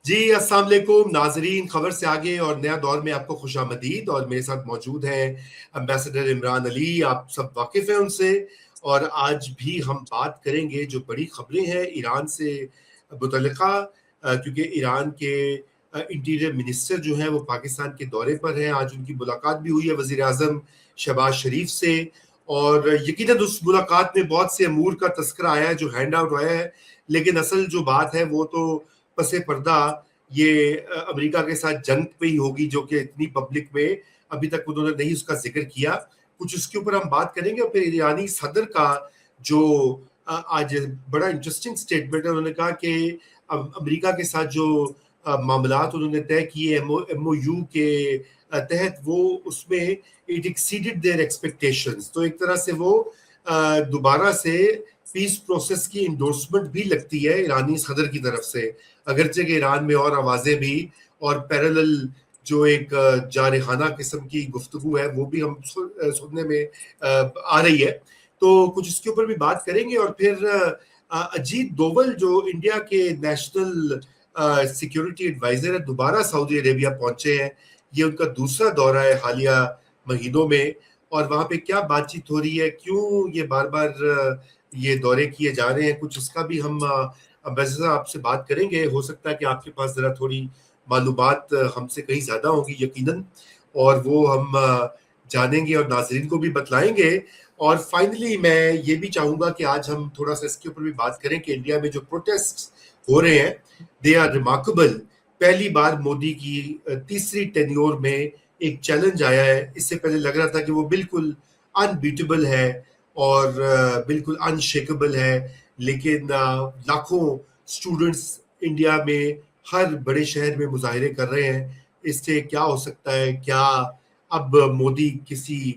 جی السلام علیکم ناظرین، خبر سے آگے اور نیا دور میں آپ کو خوش آمدید. اور میرے ساتھ موجود ہیں امبیسڈر عمران علی، آپ سب واقف ہیں ان سے. اور آج بھی ہم بات کریں گے جو بڑی خبریں ہیں ایران سے متعلقہ، کیونکہ ایران کے انٹیریئر منسٹر جو ہیں وہ پاکستان کے دورے پر ہیں. آج ان کی ملاقات بھی ہوئی ہے وزیر اعظم شہباز شریف سے، اور یقیناً اس ملاقات میں بہت سے امور کا تذکرہ آیا ہے جو ہینڈ آؤٹ ہوا ہے. لیکن اصل جو بات ہے وہ تو پس پردہ یہ امریکہ کے ساتھ جنگ پہ ہی ہوگی، جو کہ اتنی پبلک میں ابھی تک انہوں نے نہیں اس کا ذکر کیا. کچھ اس کے اوپر ہم بات کریں گے. اور پھر ایرانی صدر کا جو آج بڑا انٹرسٹنگ سٹیٹمنٹ ہے، انہوں نے کہا کہ امریکہ کے ساتھ جو معاملات انہوں نے طے کیے ایم او یو کے تحت، وہ اس میں اٹ ایکسیڈڈ دیئر ایکسپیکٹیشنز. تو ایک طرح سے وہ دوبارہ سے پیس پروسیس کی انڈورسمنٹ بھی لگتی ہے ایرانی صدر کی طرف سے، اگرچہ کہ ایران میں اور آوازیں بھی اور پیرالل جو ایک جارحانہ قسم کی گفتگو ہے وہ بھی ہم سننے میں آ رہی ہے. تو کچھ اس کے اوپر بھی بات کریں گے. اور پھر اجیت دوول جو انڈیا کے نیشنل سیکیورٹی ایڈوائزر ہے، دوبارہ سعودی عربیہ پہنچے ہیں. یہ ان کا دوسرا دورہ ہے حالیہ مہینوں میں، اور وہاں پہ کیا بات چیت ہو رہی ہے، کیوں یہ بار بار یہ دورے کیے جا رہے ہیں، کچھ اس کا بھی ہم امبیسڈر آپ سے بات کریں گے. ہو سکتا ہے کہ آپ کے پاس ذرا تھوڑی معلومات ہم سے کہیں زیادہ ہوں گی یقیناً، اور وہ ہم جانیں گے اور ناظرین کو بھی بتلائیں گے. اور فائنلی میں یہ بھی چاہوں گا کہ آج ہم تھوڑا سا اس کے اوپر بھی بات کریں کہ انڈیا میں جو پروٹیسٹ ہو رہے ہیں دے آر ریمارکیبل. پہلی بار مودی کی تیسری ٹینیور میں ایک چیلنج آیا ہے. اس سے پہلے لگ رہا تھا کہ وہ بالکل انبیٹیبل ہے اور بالکل انشیکبل ہے، لیکن لاکھوں سٹوڈنٹس انڈیا میں ہر بڑے شہر میں مظاہرے کر رہے ہیں. اس سے کیا ہو سکتا ہے؟ کیا اب مودی کسی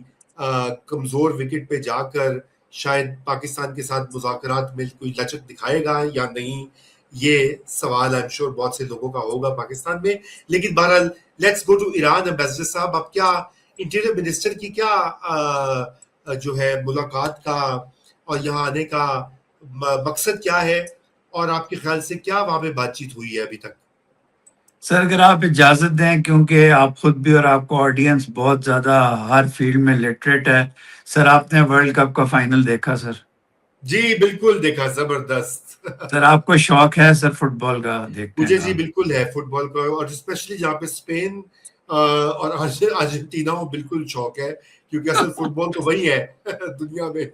کمزور وکٹ پہ جا کر شاید پاکستان کے ساتھ مذاکرات میں کوئی لچک دکھائے گا یا نہیں؟ یہ سوال I'm sure بہت سے لوگوں کا ہوگا پاکستان میں. لیکن بہرحال let's go to Iran. Ambassador صاحب، اب کیا انٹیریئر منسٹر کی کیا جو ہے ملاقات کا اور یہاں آنے کا مقصد کیا ہے، اور آپ کے خیال سے کیا وہاں پہ بات چیت ہوئی ہے ابھی تک؟ سر اگر آپ اجازت دیں، کیونکہ آپ خود بھی اور آپ کو آڈینس بہت زیادہ ہر فیلڈ میں لٹریٹ ہے. سر آپ نے ورلڈ کپ کا فائنل دیکھا؟ سر جی بالکل دیکھا، زبردست. سر آپ کو شوق ہے سر فٹ بال کا دیکھنے مجھے کا؟ جی بالکل ہے فٹ بال کا، اور اسپیشلی جہاں پہ اسپین اور ارجنٹینا ہو، بالکل شوق ہے، کیونکہ اصل فٹ بال تو وہی ہے دنیا میں.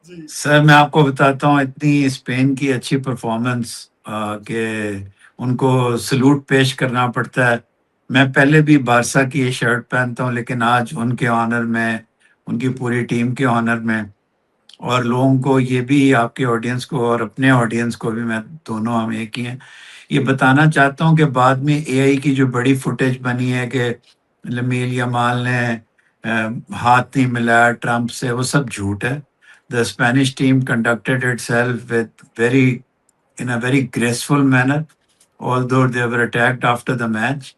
جی سر میں آپ کو بتاتا ہوں، اتنی اسپین کی اچھی پرفارمنس کہ ان کو سلوٹ پیش کرنا پڑتا ہے. میں پہلے بھی بارسا کی یہ شرٹ پہنتا ہوں، لیکن آج ان کے آنر میں، ان کی پوری ٹیم کے آنر میں، اور لوگوں کو یہ بھی، آپ کے آڈینس کو اور اپنے آڈینس کو بھی، میں دونوں ہم ایک ہی ہیں، یہ بتانا چاہتا ہوں کہ بعد میں اے آئی کی جو بڑی فوٹیج بنی ہے کہ لمیل یامال نے ہاتھ نہیں ملایا ٹرمپ سے، وہ سب جھوٹ ہے. The Spanish team conducted itself in a very graceful manner, although they were attacked after the match.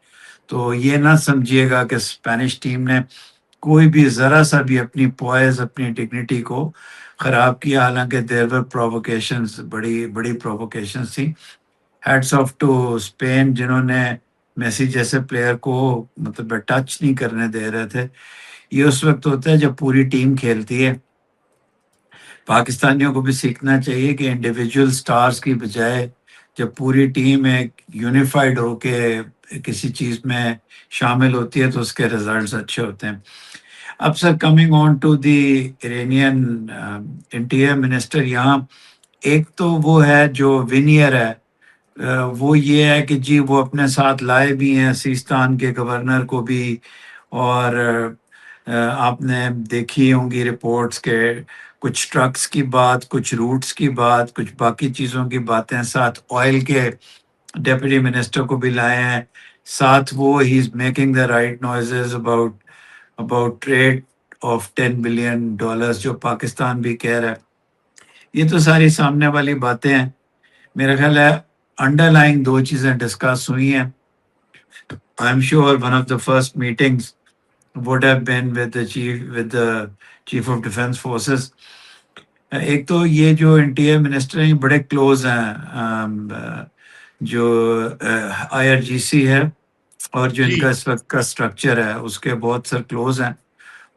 تو یہ نہ سمجھیے گا کہ اسپینش ٹیم نے کوئی بھی ذرا سا بھی اپنی پوائز، اپنی ڈگنیٹی کو خراب کیا، حالانکہ دیر ور پرووکیشنز، بڑی بڑی پرووکیشنز تھیں. ہیڈس آف ٹو اسپین، جنہوں نے میسی جیسے پلیئر کو مطلب ٹچ نہیں کرنے دے رہے تھے. یہ اس وقت ہوتا ہے جب پوری ٹیم کھیلتی ہے. پاکستانیوں کو بھی سیکھنا چاہیے کہ انڈیویجول سٹارز کی بجائے جب پوری ٹیم ایک یونیفائڈ ہو کے کسی چیز میں شامل ہوتی ہے تو اس کے ریزلٹس اچھے ہوتے ہیں. اب sir coming on to the Iranian interior minister, یہاں ایک تو وہ ہے جو ونیئر ہے، وہ یہ ہے کہ جی وہ اپنے ساتھ لائے بھی ہیں سیستان کے گورنر کو بھی، اور آپ نے دیکھی ہوں گی رپورٹس کے کچھ ٹرکس کی بات، کچھ روٹس کی بات، کچھ باقی چیزوں کی باتیں، ساتھ آئل کے ڈیپٹی منسٹر کو بھی لائے ہیں ساتھ. وہ he is making the right noises about trade of $10 billion جو پاکستان بھی کہہ رہا ہے. یہ تو ساری سامنے والی باتیں ہیں. میرا خیال ہے انڈر لائن دو چیزیں ڈسکس ہوئی ہیں. I am sure one of the first meetings would have been with the chief of defense forces. ایک تو یہ جو انٹیریئر منسٹر ہیں بڑے کلوز ہیں جو IRGC ہے اور جو ان جی کا اس وقت کا اسٹرکچر ہے اس کے بہت سر کلوز ہیں،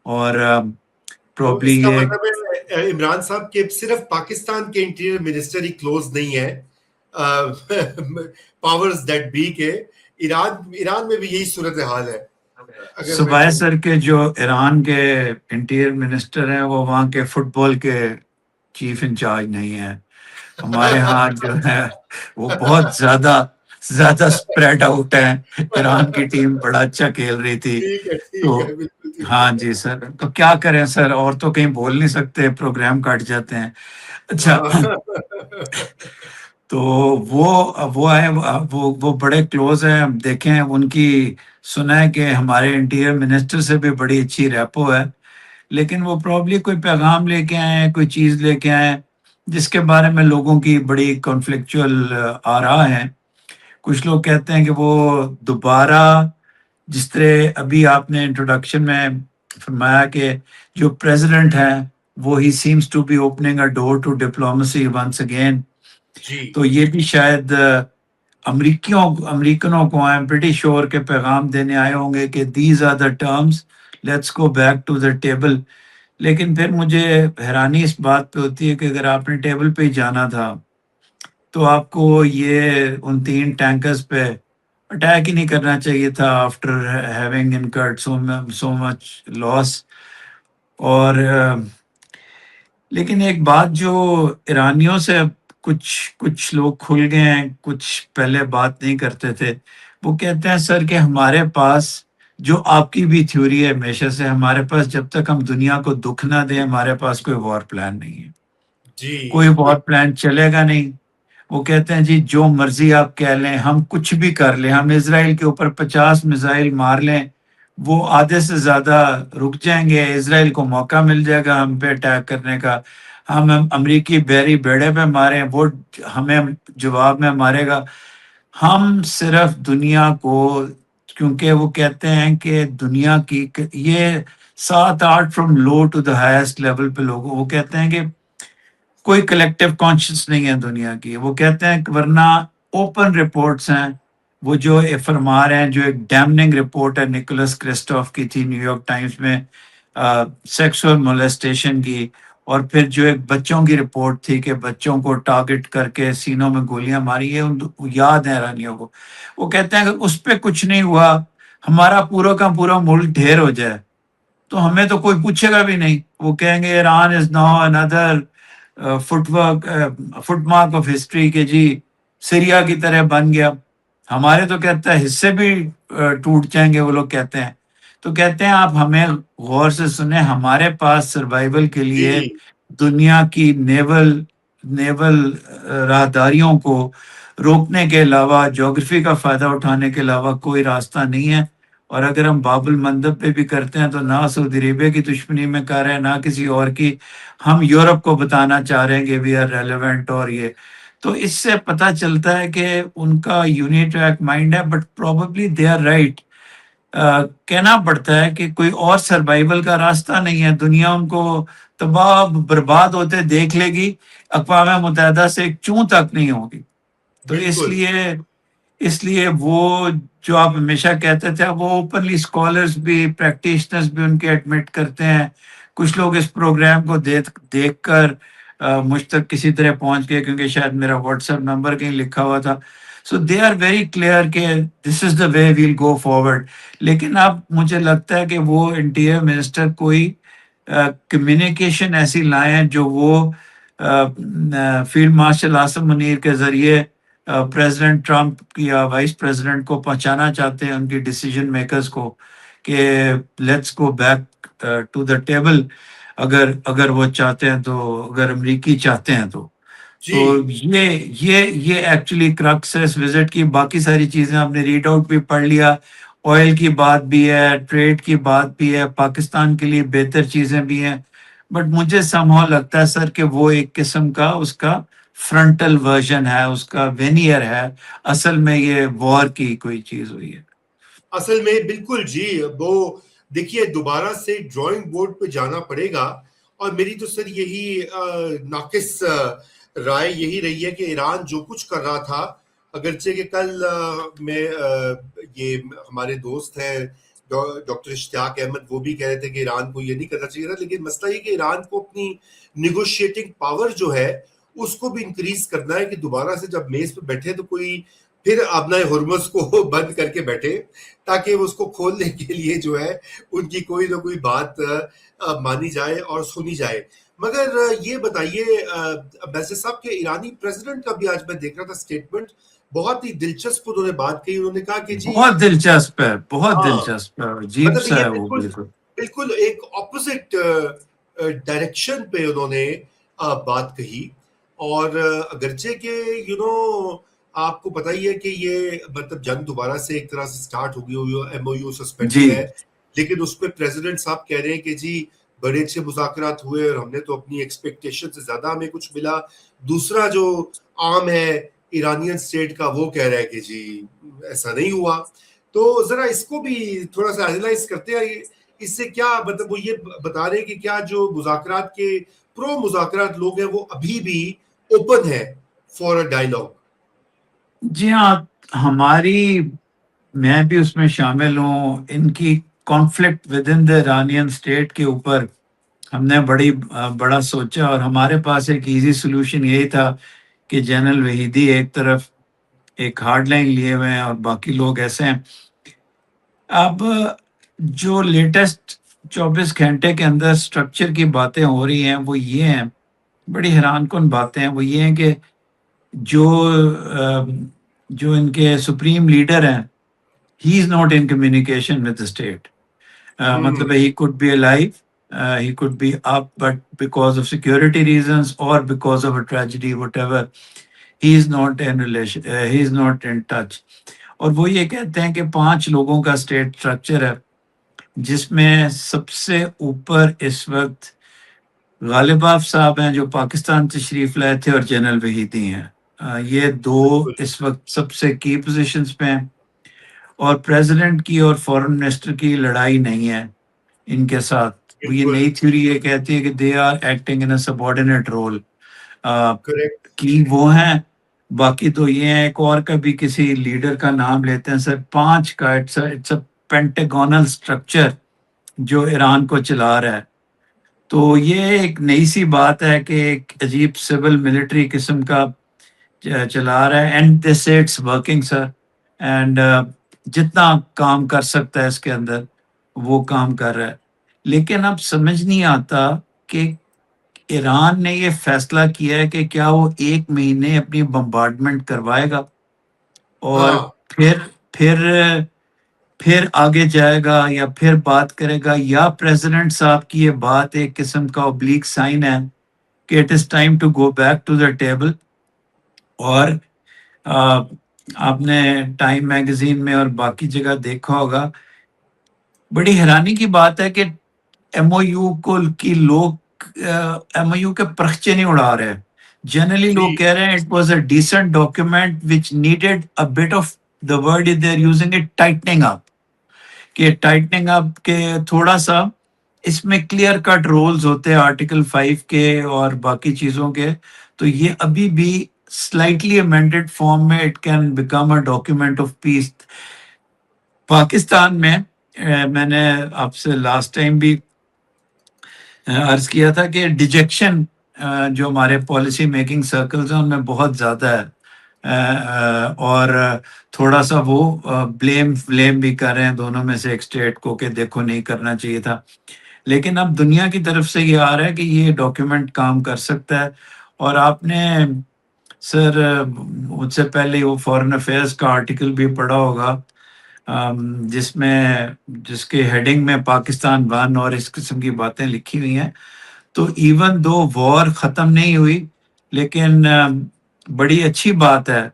اور تو پرابلی اس کا یہ مطلب ہے عمران صاحب کے صرف پاکستان کے انٹیریئر منسٹر ہی کلوز نہیں ہے پاورز دیٹ بی کے، ایران میں بھی یہی صورتحال ہے اگر میں صوبائے کہوں. سر کے جو ایران کے انٹیریئر منسٹر ہیں وہ وہاں کے فٹ بال کے چیف انچارج نہیں ہیں. ہمارے ہاں جو ہے وہ بہت زیادہ اسپریڈ آؤٹ ہے. ایران کی ٹیم بڑا اچھا کھیل رہی تھی. ٹھیک تو ہے بالکل ٹھیک ہاں ہے. جی سر، تو کیا کریں سر، اور تو کہیں بول نہیں سکتے، پروگرام کٹ جاتے ہیں. اچھا، ہاں تو وہ ہے، وہ بڑے کلوز ہیں. دیکھیں ان کی سنا ہے کہ ہمارے انٹیریئر منسٹر سے بھی بڑی اچھی ریپو ہے، لیکن وہ پرابلی کوئی پیغام لے کے آئے ہیں، کوئی چیز لے کے آئے ہیں جس کے بارے میں لوگوں کی بڑی کنفلکچوئل آراء ہیں. کچھ لوگ کہتے ہیں کہ وہ دوبارہ، جس طرح ابھی آپ نے انٹروڈکشن میں فرمایا کہ جو پریزیڈنٹ ہیں وہ he seems to be opening a door to diplomacy once again. جی تو یہ بھی شاید امریکنوں کو آئی ایم پریٹی شور کے پیغام دینے آئے ہوں گے کہ these are the terms, let's go back to the table. لیکن پھر مجھے حیرانی اس بات پہ ہوتی ہے کہ اگر آپ نے ٹیبل پہ ہی جانا تھا تو آپ کو یہ ان 3 ٹینکرز پہ اٹیک ہی نہیں کرنا چاہیے تھا آفٹر ہیونگ انکرڈ سو مچ لاس. اور لیکن ایک بات جو ایرانیوں سے کچھ لوگ کھل گئے ہیں، کچھ پہلے بات نہیں کرتے تھے، وہ کہتے ہیں سر کہ ہمارے پاس، جو آپ کی بھی تھیوری ہے ہمیشہ سے، ہمارے پاس جب تک ہم دنیا کو دکھ نہ دیں ہمارے پاس کوئی وار پلان نہیں ہے، جی کوئی وار پلان چلے گا نہیں. وہ کہتے ہیں جی جو مرضی آپ کہہ لیں، ہم کچھ بھی کر لیں، ہم اسرائیل کے اوپر 50 میزائل مار لیں، وہ آدھے سے زیادہ رک جائیں گے، اسرائیل کو موقع مل جائے گا ہم پہ اٹیک کرنے کا. ہم امریکی بحری بیڑے پہ ماریں، وہ ہمیں جواب میں مارے گا. ہم صرف دنیا کو، کیونکہ وہ کہتے ہیں کہ دنیا کی یہ 7-8 from low to the highest level پہ لوگوں، وہ کہتے ہیں کہ کوئی کلیکٹیو کانشیس نہیں ہے دنیا کی. وہ کہتے ہیں کہ ورنہ اوپن رپورٹس ہیں، وہ جو فرما رہے ہیں، جو ایک ڈیمننگ رپورٹ ہے نکولس کرسٹوف کی تھی نیو یارک ٹائمز میں سیکسول مولیسٹیشن کی، اور پھر جو ایک بچوں کی رپورٹ تھی کہ بچوں کو ٹارگٹ کر کے سینوں میں گولیاں ماری، یہ یاد ہیں ایرانیوں کو. وہ کہتے ہیں کہ اس پہ کچھ نہیں ہوا، ہمارا پورا کا پورا ملک ڈھیر ہو جائے تو ہمیں تو کوئی پوچھے گا بھی نہیں. وہ کہیں گے ایران از ناؤ اندر فٹ مارک آف ہسٹری کے جی سیریا کی طرح بن گیا. ہمارے تو کہتا ہے حصے بھی ٹوٹ جائیں گے، وہ لوگ کہتے ہیں. تو کہتے ہیں آپ ہمیں غور سے سنیں، ہمارے پاس سروائیول کے لیے جی دنیا کی نیول راہداریوں کو روکنے کے علاوہ، جغرافی کا فائدہ اٹھانے کے علاوہ کوئی راستہ نہیں ہے. اور اگر ہم باب المندب پہ بھی کرتے ہیں تو نہ سعودی عربیہ کی دشمنی میں کر رہے ہیں، نہ کسی اور کی. ہم یورپ کو بتانا چاہ رہے ہیں کہ وی آر ریلیونٹ. اور یہ تو اس سے پتہ چلتا ہے کہ ان کا یونیٹریک مائنڈ ہے، but probably they are right. کہنا پڑتا ہے کہ کوئی اور سروائیول کا راستہ نہیں ہے. دنیا ان کو تباہ برباد ہوتے دیکھ لے گی، اقوام متحدہ سے ایک چوں تک نہیں ہوگی. تو بالکل اس لیے وہ جو آپ ہمیشہ کہتے تھے، وہ اوپنلی اسکالرز بھی، پریکٹیشنرز بھی ان کے ایڈمٹ کرتے ہیں. کچھ لوگ اس پروگرام کو دیکھ کر مجھ تک کسی طرح پہنچ گئے، کیونکہ شاید میرا واٹس ایپ نمبر کہیں لکھا ہوا تھا. سو دے آر ویری کلیئر کہ دس از دا وے ویل گو فارورڈ. لیکن اب مجھے لگتا ہے کہ وہ انٹیریئر منسٹر کوئی کمیونیکیشن ایسی لائیں جو وہ فیلڈ مارشل عاصم منیر کے ذریعے پریزیڈنٹ ٹرمپ یا وائس پریزیڈنٹ کو پہنچانا چاہتے ہیں، ان کی ڈیسیجن میکرز کو، کہ let's go back to the table. اگر وہ چاہتے ہیں تو، اگر امریکی چاہتے ہیں تو جی یہ ایکچولی کرکس ہے اس وزٹ کی. باقی ساری چیزیں آپ نے ریڈ آؤٹ بھی پڑھ لیا، آئل کی بات بھی ہے، ٹریڈ کی بات بھی ہے، پاکستان کے لیے بہتر چیزیں بھی ہیں. بٹ مجھے سمہاؤ لگتا ہے سر کہ وہ ایک قسم کا اس کا فرنٹل ورژن ہے، اس کا وینیئر ہے. اصل میں یہ وار کی کوئی چیز ہوئی ہے. اصل میں بالکل جی. وہ دیکھیے دوبارہ سے ڈرائنگ بورڈ پہ جانا پڑے گا. اور میری تو سر یہی ناقص رائے یہی رہی ہے کہ ایران جو کچھ کر رہا تھا اگرچہ کہ کل میں یہ ہمارے دوست ہیں ڈاکٹر اشتیاق احمد، وہ بھی کہہ رہے تھے کہ ایران کو یہ نہیں کرنا چاہیے تھا، لیکن مسئلہ یہ کہ ایران کو اپنی نیگوشیٹنگ پاور جو ہے اس کو بھی انکریز کرنا ہے، کہ دوبارہ سے جب میز پہ بیٹھے تو کوئی پھر آبنائے ہرمز کو بند کر کے بیٹھے، تاکہ وہ اس کو کھولنے کے لیے جو ہے ان کی کوئی نہ کوئی بات مانی جائے اور سنی جائے۔ مگر یہ بتائیے ویسے صاحب کہ ایرانی پریزیڈنٹ کا بھی آج میں دیکھ رہا تھا اسٹیٹمنٹ، بہت ہی دلچسپ انہوں نے بات کہی۔ انہوں نے کہا کہ جی بہت دلچسپ ہے، بہت ہاں، دلچسپ ہے، عجیب مطلب سا یہ ہے وہ بالکل بالکل۔ بالکل ایک اپوزٹ ڈائریکشن پہ انہوں نے بات کہی، اور اگرچہ کہ آپ کو پتہ ہی ہے کہ یہ مطلب جنگ دوبارہ سے ایک طرح سے سٹارٹ ہو گئی، M O U G suspended ہے، لیکن اس پہ پریزیڈنٹ صاحب کہہ رہے ہیں کہ جی بڑے اچھے مذاکرات ہوئے اور ہم نے تو اپنی ایکسپیکٹیشن سے زیادہ ہمیں کچھ ملا۔ دوسرا جو عام ہے ایرانین اسٹیٹ کا، وہ کہہ رہا ہے کہ جی ایسا نہیں ہوا۔ تو ذرا اس کو بھی تھوڑا سا اینالائز کرتے ہیں، اس سے کیا مطلب وہ یہ بتا رہے ہیں کہ کیا جو مذاکرات کے پرو مذاکرات لوگ ہیں وہ ابھی بھی اوپن ہے فار اے ڈائلاگ؟ جی ہاں، ہماری میں بھی اس میں شامل ہوں، ان کی conflict with in the Iranian state کے اوپر ہم نے بڑا سوچا، اور ہمارے پاس ایک ایزی سولوشن یہی تھا کہ جنرل وحیدی ایک طرف ایک ہارڈ لائن لیے ہوئے ہیں اور باقی لوگ ایسے ہیں۔ اب جو لیٹسٹ 24 گھنٹے کے اندر سٹرکچر کی باتیں ہو رہی ہیں وہ یہ ہیں، بڑی حیران کن باتیں ہیں، وہ یہ ہیں کہ جو جو ان کے سپریم لیڈر ہیں، he is not in communication with the state, مطلب he could be alive, he could be up, but because of security reasons or because of a tragedy, whatever, he is not in relation, he is not in touch. اور وہ یہ کہتے ہیں کہ 5 لوگوں کا state structure ہے، جس میں سب سے اوپر اس وقت غالب آف صاحب ہیں جو پاکستان تشریف لائے تھے، اور جنرل وحیدی ہیں۔ یہ 2 اس وقت سب سے کی پوزیشنز پہ ہیں، اور پریزیڈنٹ کی اور فورن منسٹر کی لڑائی نہیں ہے ان کے ساتھ۔ وہ یہ نئی تھیوری یہ کہتی ہے کہ they are acting in a subordinate role, کی وہ ہیں۔ باقی تو یہ ہیں، ایک اور کا بھی کسی لیڈر کا نام لیتے ہیں سر، 5 کا اٹس اے پینٹاگونل اسٹرکچر جو ایران کو چلا رہا ہے۔ تو یہ ایک نئی سی بات ہے کہ ایک عجیب سول ملٹری قسم کا چلا رہا ہے، اینڈ دے سے اٹس ورکنگ سر، اینڈ جتنا کام کر سکتا ہے اس کے اندر وہ کام کر رہا ہے۔ لیکن اب سمجھ نہیں آتا کہ ایران نے یہ فیصلہ کیا ہے کہ کیا وہ 1 مہینے اپنی بمبارڈمنٹ کروائے گا اور پھر آگے جائے گا، یا پھر بات کرے گا، یا پریزیڈنٹ صاحب کی یہ بات ایک قسم کا اوبلیک سائن ہے کہ it is time to go back to the table. اور آپ نے ٹائم میگزین میں اور باقی جگہ دیکھا ہوگا، بڑی حیرانی کی بات ہے کہ ایم او یو کو کی لوگ ایم او یو کے پرخچے نہیں اڑا رہے۔ جنرلی لوگ کہہ رہے ہیں it was a decent document which needed a bit of the word they are using it tightening up, کہ ٹائٹننگ اپ کے تھوڑا سا اس میں کلیئر کٹ رولز ہوتے ہیں آرٹیکل 5 کے اور باقی چیزوں کے، تو یہ ابھی بھی سلائٹلی امینڈڈ فارم میں it can become a document of peace. Pakistan میں نے آپ سے لاسٹ ٹائم بھی عرض کیا تھا کہ ڈیجیکشن جو ہمارے پالیسی میکنگ سرکلز ہیں ان میں بہت زیادہ ہے، اور تھوڑا سا وہ بلیم بھی کر رہے ہیں دونوں میں سے ایک اسٹیٹ کو کہ دیکھو نہیں کرنا چاہیے تھا۔ لیکن اب دنیا کی طرف سے یہ آ رہا ہے کہ یہ ڈاکیومنٹ کام کر سکتا ہے۔ اور آپ نے سر مجھ سے پہلے وہ فارن افیئرس کا آرٹیکل بھی پڑھا ہوگا، جس کے ہیڈنگ میں پاکستان 1 اور اس قسم کی باتیں لکھی ہوئی ہیں۔ تو ایون دو وار ختم نہیں ہوئی، لیکن بڑی اچھی بات ہے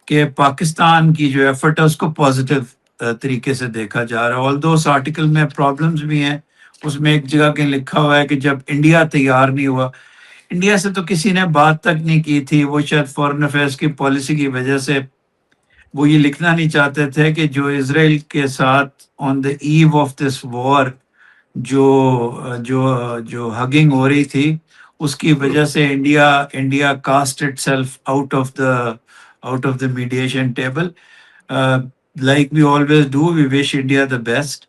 کہ پاکستان کی جو ایفرٹ ہے اس کو پازیٹیو طریقے سے دیکھا جا رہا ہے۔ آلدو اس آرٹیکل میں پرابلمز بھی ہیں، اس میں ایک جگہ کے لکھا ہوا ہے کہ جب انڈیا تیار نہیں ہوا، انڈیا سے تو کسی نے بات تک نہیں کی تھی، وہ شاید فارن افیئرس کی پالیسی کی وجہ سے وہ یہ لکھنا نہیں چاہتے تھے کہ جو اسرائیل کے ساتھ آن دا ایو آف دس وار جو ہگنگ ہو رہی تھی، اس کی وجہ سے India cost it self out of the out of the mediation table. Like we always do, we wish India the best.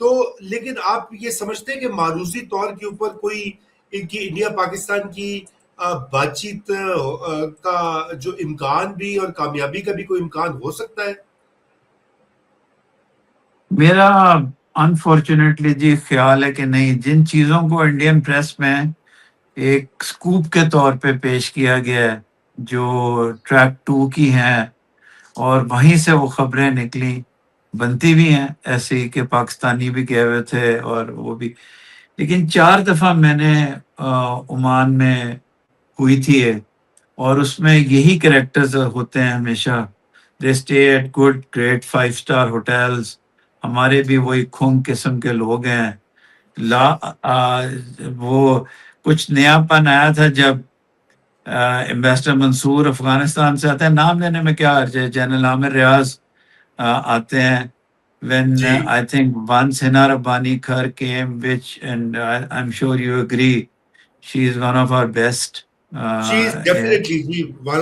تو لیکن آپ یہ سمجھتے ہیں کہ معروضی طور کے اوپر کوئی ان کی انڈیا پاکستان کی بات چیت کا جو امکان بھی اور کامیابی کا بھی کوئی امکان ہو سکتا ہے؟ میرا انفارچونیٹلی جی خیال ہے کہ نہیں. جن چیزوں کو انڈین پریس میں ایک سکوپ کے طور پہ پیش کیا گیا ہے جو ٹریک 2 کی ہیں اور وہیں سے وہ خبریں نکلی، بنتی بھی ہیں ایسے ہی کہ پاکستانی بھی گئے ہوئے تھے اور وہ بھی. لیکن 4 دفعہ میں نے عمان میں ہوئی تھی اور اس میں یہی کریکٹرز ہوتے ہیں ہمیشہ. They stay at good great 5 star hotels. ہمارے بھی وہی کھونگ قسم کے لوگ ہیں. وہ کچھ نیا پن آیا تھا جب امبیسڈر منصور افغانستان سے آتے ہیں. نام لینے میں کیا عرض ہے. جنرل عامر ریاض آتے ہیں. when جی I think once Hina Rabbani Khar came, which and I'm sure you agree, she is one of our best. She is definitely جی ون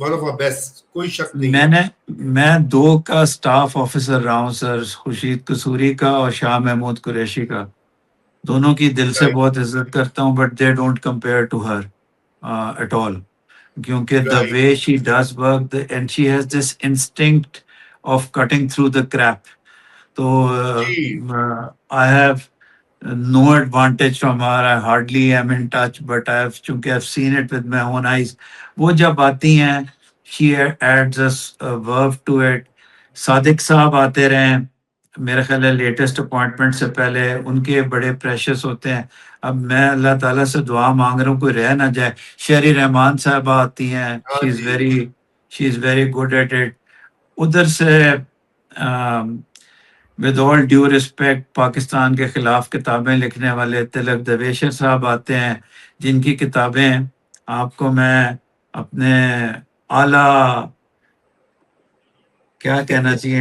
آف آور بیسٹ، کوئی شک نہیں ہے. میں 2 کا اسٹاف آفیسر رہا ہوں سر، خورشید قصوری کا اور شاہ محمود قریشی کا. دونوں کی دل سے رائٹ بہت عزت کرتا ہوں but they don't compare to her at all. کیونکہ the right way she does work and she has this instinct of cutting through the crap. تو جی I have no advantage from her. I hardly am in touch, but چونکہ I've seen it with my own eyes. وہ جب آتی ہیں she adds a verve to it. صادق صاحب آتے رہے ہیں میرا خیال ہے لیٹسٹ اپوائنٹمنٹ سے پہلے، ان کے بڑے پریشس ہوتے ہیں. اب میں اللہ تعالیٰ سے دعا مانگ رہا ہوں کوئی رہ نہ جائے. شہری رحمان صاحبہ آتی ہیں. ہاں جی she is very good at it. ادھر سے with all due respect Pakistan کے خلاف کتابیں لکھنے والے تلک دیویشر صاحب آتے ہیں، جن کی کتابیں آپ کو میں اپنے اعلیٰ کیا کہنا چاہیے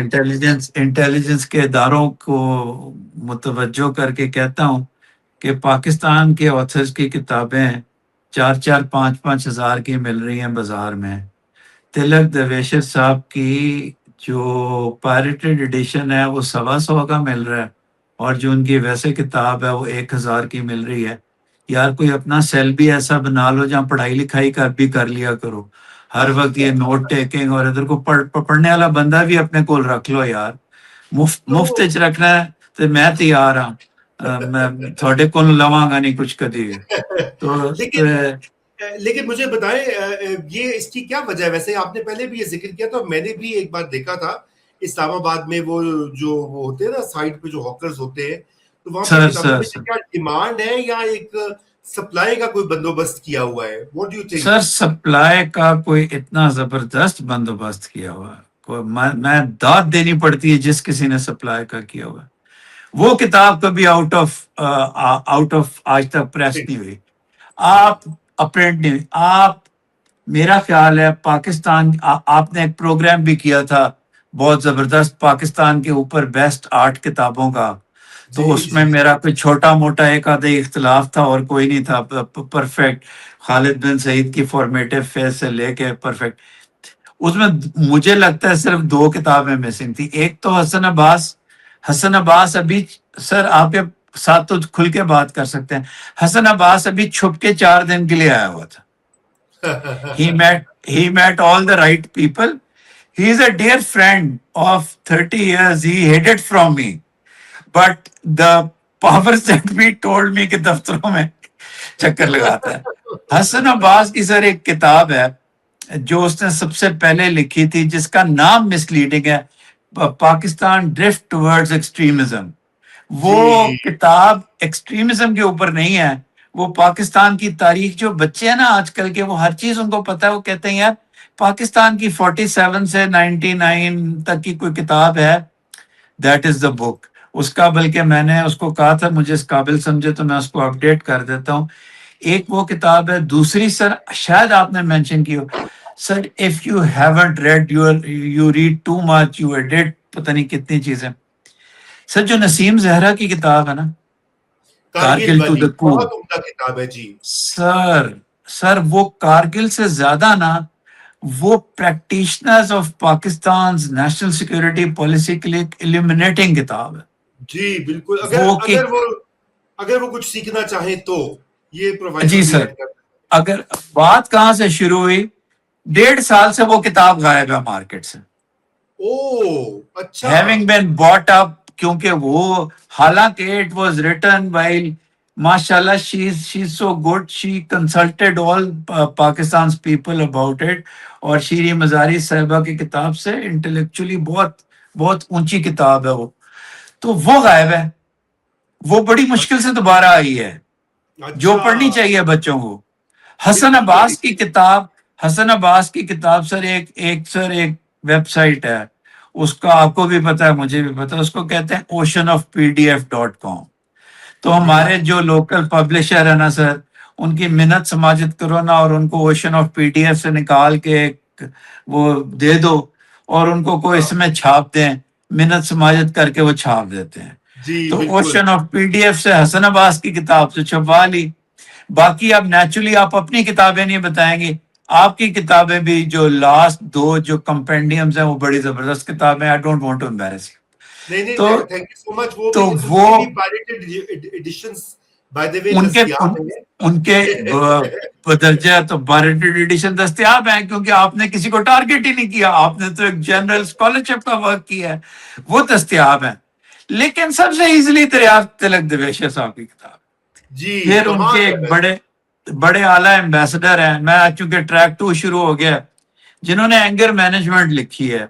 انٹیلیجنس کے اداروں کو متوجہ کر کے کہتا ہوں کہ پاکستان کے آتھرز کی کتابیں 4-5 ہزار کی مل رہی ہیں بازار میں. تلک دیویشر صاحب کی جو پائریٹڈ ایڈیشن ہے وہ 125 کا مل رہا ہے اور جو ان کی ویسے کتاب ہے وہ 1000 کی مل رہی ہے. یار کوئی اپنا سیل بھی ایسا بنا لو جہاں پڑھائی لکھائی کا بھی کر لیا کرو. ہر وقت یہ نوٹ ٹیکنگ اور ادھر کو پڑھنے والا بندہ بھی اپنے کول رکھ لو یار. مفت تو چ رکھنا ہے تو میں تیار ہاں. میں تھوڑے کول لواں گا نہیں کچھ کدی. تو لیکن مجھے بتائیں یہ اس کی کیا وجہ ہے؟ ویسے آپ نے پہلے بھی یہ ذکر کیا تھا، میں نے بھی ایک بار دیکھا تھا اسلام آباد میں وہ جو وہ ہوتے ہیں نا سائڈ پہ جو ہاکرز ہوتے ہیں، تو وہاں پہ کتابوں میں کیا ڈیمانڈ ہے یا ایک سپلائی کا کوئی بندوبست کیا ہوا ہے؟ What do you think? Sir supply کا کوئی اتنا زبردست بندوبست کیا ہوا ہے، میں داد دینی پڑتی ہے جس کسی نے سپلائی کا کیا ہوا ہے. وہ کتاب کبھی آؤٹ آف آج تک پریس نہیں ہوئی. آپ اپریٹ نہیں ہوئی. آپ میرا خیال ہے پاکستان آپ نے ایک پروگرام بھی کیا تھا بہت زبردست پاکستان کے اوپر بیسٹ 8 کتابوں کا. تو اس میں میرا کوئی چھوٹا موٹا ایک آدھا اختلاف تھا اور کوئی نہیں تھا پرفیکٹ. خالد بن سعید کی فارمیٹو فیز سے لے کے پرفیکٹ. اس میں مجھے لگتا ہے صرف 2 کتابیں مسنگ تھی. ایک تو حسن عباس ابھی سر آپ کے ساتھ تو کھل کے بات کر سکتے ہیں. حسن عباس ابھی چھپ کے 4 دن کے لیے آیا ہوا تھا. He met all the right people. He is a dear friend of 30 years. He hid it from me. But the powers that be told me کہ دفتروں میں چکر لگاتا ہے. حسن عباس کی سر ایک کتاب ہے جو اس نے سب سے پہلے لکھی تھی جس کا نام مس لیڈنگ ہے، پاکستان ڈرفٹ ٹورڈز ایکسٹریمزم. وہ کتاب ایکسٹریمزم کے اوپر نہیں ہے، وہ پاکستان کی تاریخ. جو بچے ہیں نا آج کل کے وہ ہر چیز ان کو پتا ہے. وہ کہتے ہیں یار پاکستان کی 47 سے 99 تک کی کوئی کتاب ہے، دیٹ از دا بک. اس کا بلکہ میں نے اس کو کہا تھا مجھے اس قابل سمجھے تو میں اس کو اپڈیٹ کر دیتا ہوں. ایک وہ کتاب ہے. دوسری سر شاید آپ نے مینشن کی ہو sir, if you haven't read you read too much you edit پتہ نہیں کتنی چیزیں. سر جو نسیم زہرا کی کتاب ہے نا کارگل ٹو دا کو، بہت عمدہ کتاب ہے جی. سر وہ کارگل سے زیادہ نا وہ practitioners of Pakistan national security policy کے لیے ایک ایلیمینیٹنگ کتاب ہے. جی بالکل. وہ کہ اگر وہ کچھ سیکھنا چاہیں تو یہ پرووائڈ جی سر، کرتا ہے. اگر بات کہاں سے شروع ہوئی، 1.5 سال سے وہ کتاب غائب ہے مارکیٹ سے. او اچھا. having been bought up, کیونکہ وہ حالانکہ it was written while mashallah she's so good, she consulted all Pakistan's people about it, اور شیریں مزاری صاحبہ کی کتاب سے انٹلیکچولی بہت بہت اونچی کتاب ہے وہ، تو وہ غائب ہے. وہ بڑی مشکل سے دوبارہ آئی ہے، جو پڑھنی چاہیے بچوں کو. حسن عباس کی کتاب، حسن عباس کی کتاب سر ایک ویب سائٹ ہے، اس کا آپ کو بھی پتا ہے مجھے بھی پتا ہے، اس کو کہتے ہیں oceanofpdf.com. تو ہمارے جو لوکل پبلشر ہے نا سر، ان کی منت سماجت کرو نا، اور ان کو ocean of P D F سے نکال کے وہ دے دو، اور ان کو کوئی اس میں چھاپ دیں، منت سماجت کر کے وہ چھاپ دیتے ہیں. تو ocean of P D F سے حسن عباس کی کتاب سے چھپوا لی. باقی اب نیچرلی آپ اپنی کتابیں نہیں بتائیں گے، آپ کی کتابیں بھی جو لاسٹ 2 جو کمپینڈیمز ہیں وہ بڑی زبردست کتابیں. I don't want to embarrass نہیں تو تھینک یو سو مچ. وہ تو بھی وہ ایڈیشنز بائی دی وے ان کے بدرجہ تو بارٹڈ ایڈیشن دستیاب ہیں، کیونکہ آپ نے کسی کو ٹارگیٹ ہی نہیں کیا، آپ نے تو ایک جنرل اسکالرشپ کا ورک کیا ہے، وہ دستیاب ہیں. لیکن سب سے ایزلی دریافت تلک دیویشر صاحب کی کتاب. پھر ان کے ایک بڑے اعلیٰ ایمبیسڈر ہیں، میں چونکہ ٹریک 2 شروع ہو گیا، جنہوں نے اینگر مینجمنٹ لکھی ہے،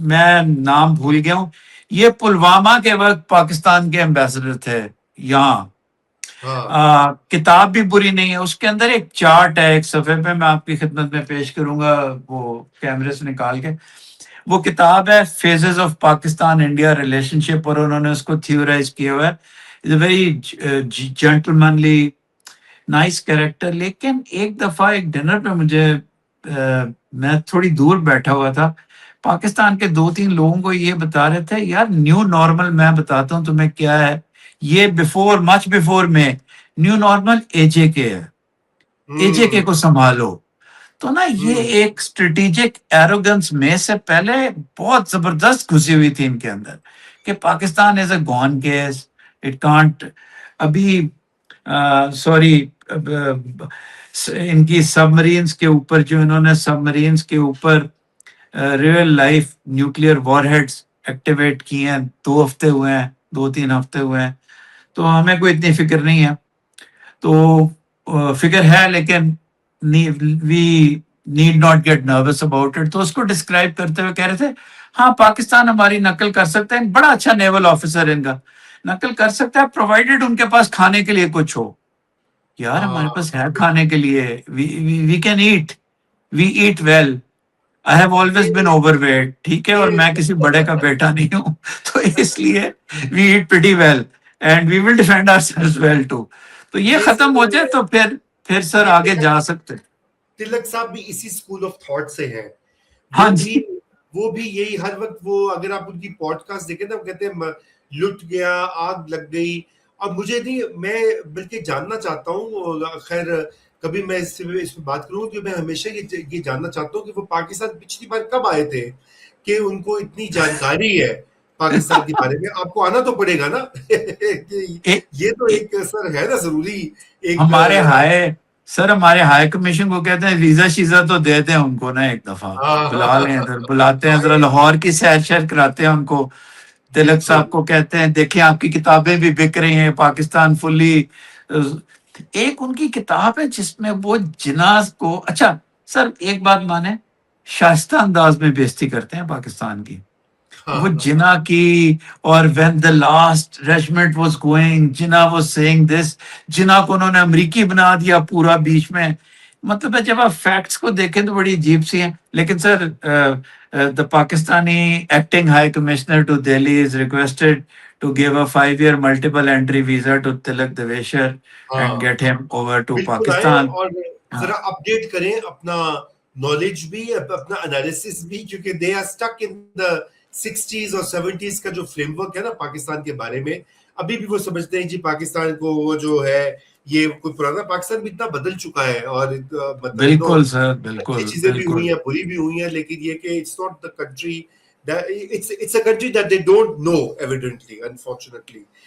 میں نام بھول گیا ہوں، یہ پلوامہ کے وقت پاکستان کے ایمبیسڈر تھے یہاں. کتاب بھی بری نہیں ہے، اس کے اندر ایک چارٹ ہے ایک صفحے پہ، میں آپ کی خدمت میں پیش کروں گا وہ کیمرے سے نکال کے. وہ کتاب ہے phases of Pakistan India relationship, اور انہوں نے اس کو تھیورائز کیا ہوا ہے. Very gentlemanly nice character. لیکن ایک دفعہ ایک ڈنر پہ مجھے میں تھوڑی دور بیٹھا ہوا تھا، پاکستان کے 2-3 لوگوں کو یہ بتا رہے تھے یار نیو نارمل میں بتاتا ہوں تمہیں کیا ہے، یہ مچ بیفور میں نیو نارمل اے جے کے ہے، اے جے کے کو سنبھالو. تو نا یہ ایک اسٹریٹجک ایروگنس میں سے پہلے بہت زبردست گھسی ہوئی تھی ان کے اندر کہ Pakistan is a gone case, it can't. ابھی سوری ان کی سب مرینز کے اوپر جو انہوں نے سب مرینز کے اوپر ریئل لائف نیوکلیئر وار ہیڈز ایکٹیویٹ کیے ہیں، 2 ہفتے ہوئے ہیں، 2-3 ہفتے ہوئے ہیں. تو ہمیں کوئی اتنی فکر نہیں ہے، تو فکر ہے لیکن we need not get nervous about it. تو اس کو ڈسکرائب کرتے ہوئے کہہ رہے تھے ہاں پاکستان ہماری نقل کر سکتا ہے، بڑا اچھا نیول آفیسر ان کا، نقل کر سکتا ہے پرووائڈیڈ ان کے پاس کھانے کے لیے کچھ ہو. یار ہمارے پاس ہے کھانے کے لیے، we can eat, we eat well. I have always been overweight، ٹھیک ہے، اور میں کسی بڑے کا بیٹا نہیں ہوں، تو اس لیے we eat pretty well and we will defend ourselves well too. تو یہ ختم ہو جائے تو پھر سر آگے جا سکتے. تلک صاحب بھی اسی اسکول آف تھاٹ سے ہیں. ہاں جی، وہ بھی یہی ہر وقت، وہ اگر آپ ان کی پوڈ کاسٹ دیکھیں نا، وہ کہتے ہیں لٹ گیا، آگ لگ گئی. اب مجھے نہیں، میں بلکہ جاننا چاہتا ہوں، خیر کبھی میں اس پہ بات کروں کہ میں ہمیشہ یہ جاننا چاہتا ہوں کہ وہ پاکستان پچھلی بار کب آئے تھے کہ ان کو اتنی جانکاری ہے پاکستان کے بارے میں. آپ کو آنا تو پڑے گا نا. یہ تو ایک سر ہے نا ضروری. ہمارے ہائی کمیشن کو کہتے ہیں ویزا شیزا تو دے دیں ان کو نا، ایک دفعہ بلا لیں ادھر، بلاتے ہیں ذرا لاہور کی سیر شیر کراتے ہیں ان کو. تلک صاحب کو کہتے ہیں دیکھیں آپ کی کتابیں بھی بک رہی ہیں پاکستان فلی. ایک ان کی کتاب ہے جس میں وہ جناز کو، اچھا سر ایک بات مانے، شائستہ انداز میں بےزتی کرتے ہیں پاکستان کی. وہ جنا کی، اور when the last regiment was going جنا was saying this، جنا کو انہوں نے امریکی بنا دیا پورا بیچ میں. مطلب ہے جب آپ فیکٹس کو دیکھیں تو بڑی عجیب سی ہیں. لیکن سر the Pakistani acting high commissioner to Delhi is requested to give a 5-year multiple entry visa to Tilak Deveshwar and get him over to Pakistan. اور ذرا اپڈیٹ کریں اپنا نالج بھی، اپنا انالیسس بھی، کیونکہ they are stuck in the 60s اور 70s کا جو فریم ورک ہے نا پاکستان کے بارے میں. ابھی بھی وہ سمجھتے ہیں جی پاکستان کو وہ جو ہے یہ کوئی پرانا، پاکستان بھی اتنا بدل چکا ہے. اور بالکل سر، بالکل اچھی چیزیں بھی ہوئی ہیں، بری بھی ہوئی ہیں، لیکن یہ کہ it's not the country that it's a country that they don't know, evidently, unfortunately.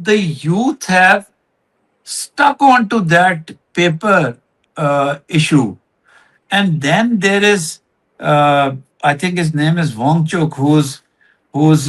the youth have stuck on to that paper issue. And then there is I think his name is Wangchuk, who's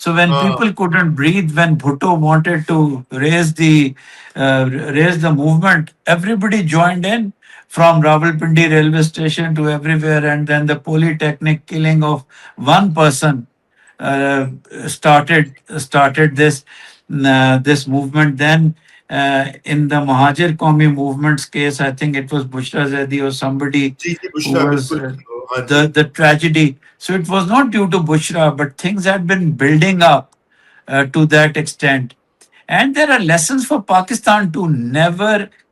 So when people couldn't breathe, when Bhutto wanted to raise the movement, everybody joined in, from Rawalpindi railway station to everywhere, and then the Polytechnic killing of one person started this movement. Then in the Mahajir Qawmi movement's case, I think it was Bushra Zaidi or somebody who was the tragedy. So it was not due to Bushra, but things had been building up to that extent. And there are lessons for Pakistan to never,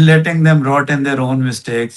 letting them rot in their own mistakes,